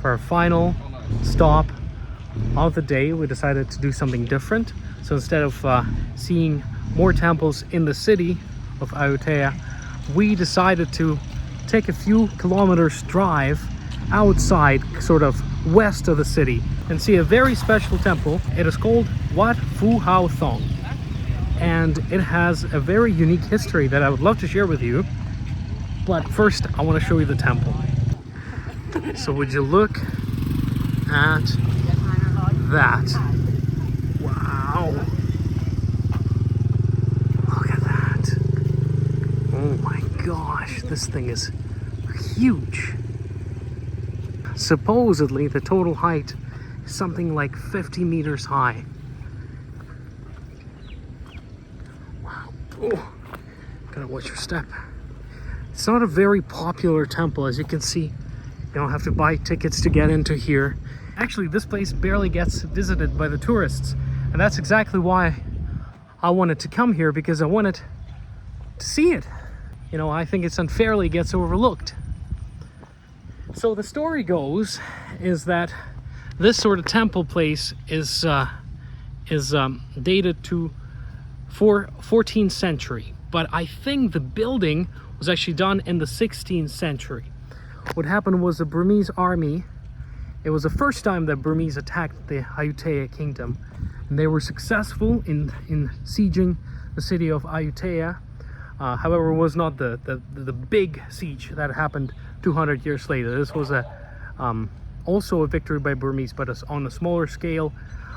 For our final stop of the day, we decided to do something different. So instead of seeing more temples in the city of Ayutthaya, we decided to take a few kilometers drive outside, sort of west of the city, and see a very special temple. It is called Wat Phu Hau Thong, and it has a very unique history that I would love to share with you. But first, I want to show you the temple. So would you look at that? Wow! Look at that! Oh my gosh, this thing is huge. Supposedly, the total height is something like 50 meters high. Wow. Oh, gotta watch your step. It's not a very popular temple, as you can see. You don't have to buy tickets to get into here. Actually, this place barely gets visited by the tourists. And that's exactly why I wanted to come here, because I wanted to see it. You know, I think it's unfairly gets overlooked. So the story goes is that this sort of temple place is dated to 14th century, but I think the building was actually done in the 16th century. What happened was the Burmese army, it was the first time that Burmese attacked the Ayutthaya kingdom, and they were successful in sieging the city of Ayutthaya. However, it was not the big siege that happened 200 years later. This was also a victory by Burmese, but on a smaller scale.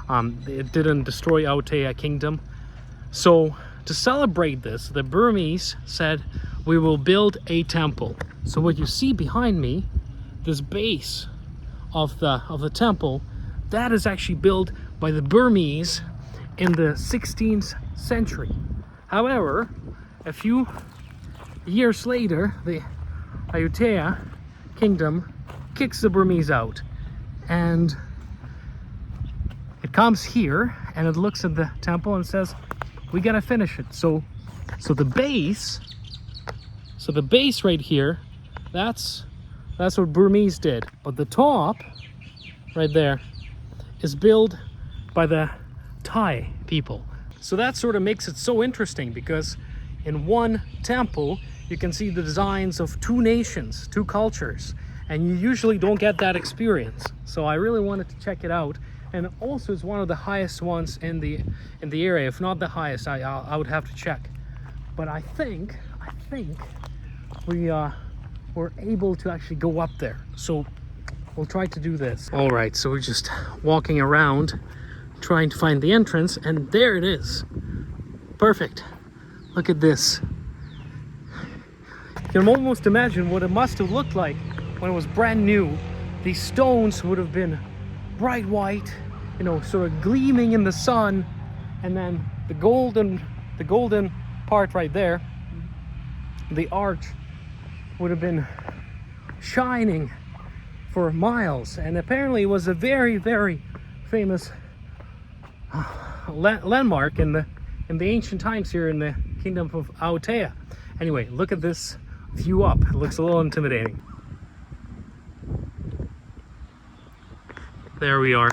It didn't destroy Ayutthaya kingdom. So to celebrate this, the Burmese said, we will build a temple. So what you see behind me, this base of the temple, that is actually built by the Burmese in the 16th century. However, a few years later, the Ayutthaya kingdom kicks the Burmese out, and it comes here and it looks at the temple and says, we gotta finish it. So the base right here, that's what Burmese did. But the top right there is built by the Thai people. So that sort of makes it so interesting, because in one temple you can see the designs of two nations, two cultures, and you usually don't get that experience. So I really wanted to check it out, and also it's one of the highest ones in the area. If not the highest, I would have to check. But I think we were able to actually go up there, so we'll try to do this. All right, so we're just walking around trying to find the entrance, and there it is. Perfect. Look at this. You can almost imagine what it must have looked like when it was brand new. These stones would have been bright white, you know, sort of gleaming in the sun, and then the golden part right there, the arch, would have been shining for miles. And apparently it was a very, very famous landmark in the ancient times here in the kingdom of Ayutthaya. Anyway, look at this view up. It looks a little intimidating. There we are.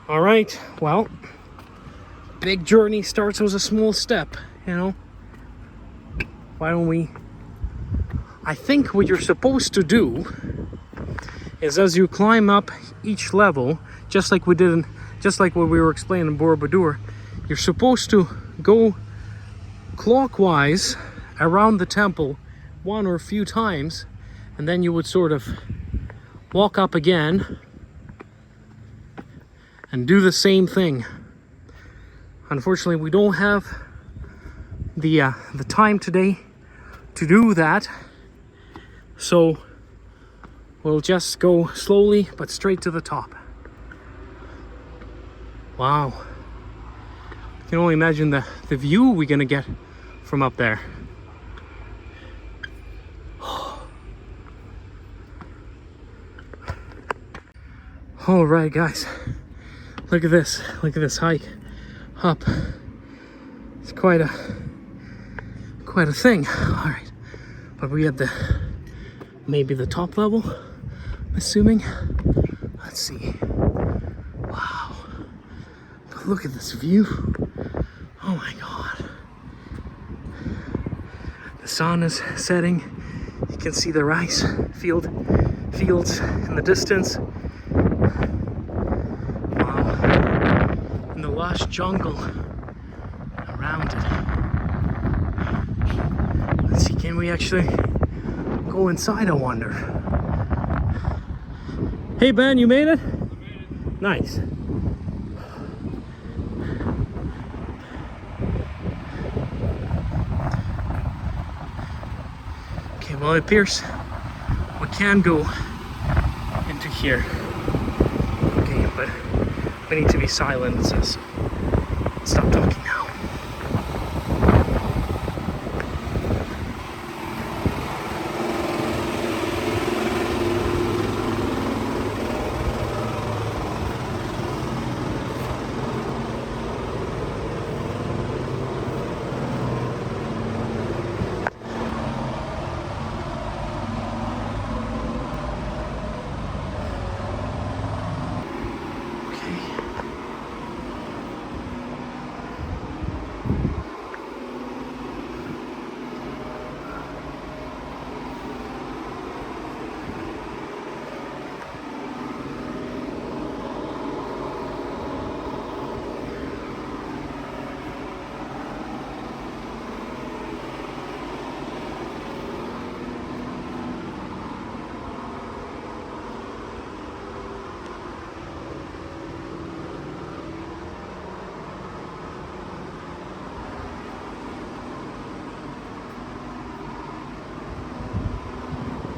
All right, well, big journey starts with a small step, you know. Why don't we, I think what you're supposed to do is, as you climb up each level, just like what we were explaining in Borobudur, you're supposed to go clockwise around the temple one or a few times, and then you would sort of walk up again and do the same thing. Unfortunately, we don't have the time today to do that, so we'll just go slowly but straight to the top. Wow. I can only imagine the view we're gonna get from up there. All right, guys, look at this hike up. It's quite a thing. All right, but we at maybe the top level. assuming. Let's see. Wow. But look at this view. Oh my God. The sun is setting. You can see the rice fields in the distance. Wow. And the lush jungle around it. Let's see, can we actually go inside, I wonder? Hey Ben, you made it? Nice. Okay, well it appears we can go into here. Okay, but we need to be silent, it says. Stop talking now.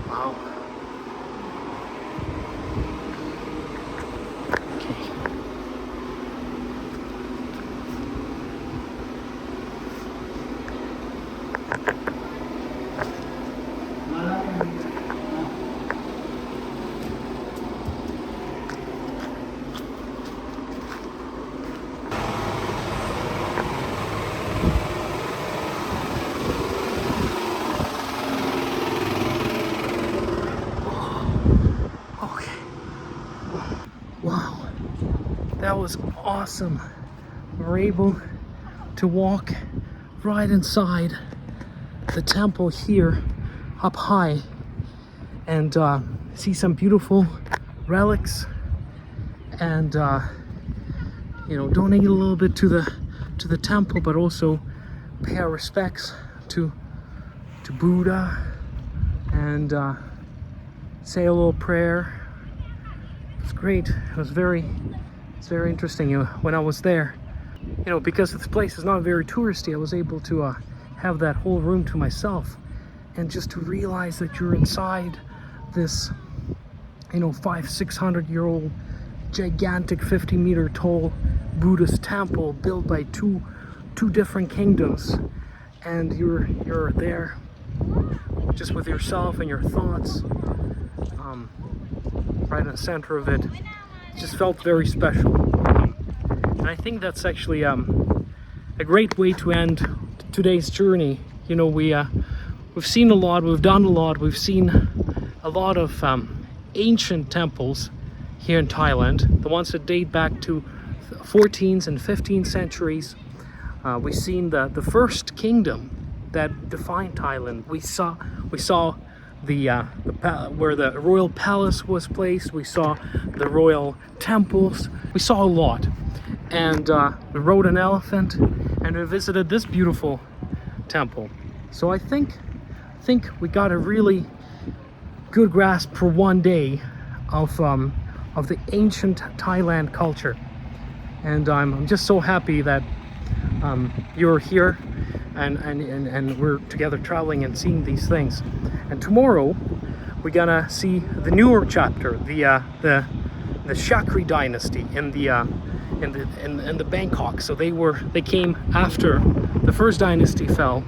Wow. Wow, that was awesome. We were able to walk right inside the temple here up high and see some beautiful relics and you know, donate a little bit to the temple, but also pay our respects to Buddha and say a little prayer. It's great. It was very interesting. You know, when I was there, you know, because this place is not very touristy, I was able to have that whole room to myself, and just to realize that you're inside this, you know, 500-600-year-old gigantic 50-meter tall Buddhist temple built by two different kingdoms, and you're there just with yourself and your thoughts. Right in the center of it. It just felt very special. And I think that's actually a great way to end today's journey. You know, we've seen a lot, we've done a lot, we've seen a lot of ancient temples here in Thailand, the ones that date back to 14th and 15th centuries. We've seen the first kingdom that defined Thailand. We saw where the royal palace was placed. We saw the royal temples. We saw a lot, and we rode an elephant, and we visited this beautiful temple. So I think we got a really good grasp for one day of the ancient Thailand culture, and I'm just so happy that you're here and we're together traveling and seeing these things. And tomorrow we're gonna see the newer chapter, the Chakri dynasty in the Bangkok. So they came after the first dynasty fell,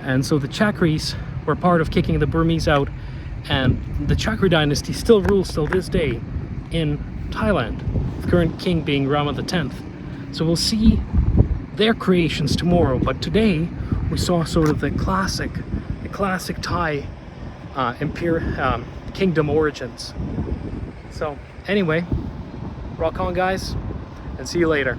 and so the Chakris were part of kicking the Burmese out, and the Chakri dynasty still rules till this day in Thailand, the current king being Rama X. So we'll see their creations tomorrow, but today we saw sort of the classic Thai kingdom origins. So anyway, rock on guys, and see you later.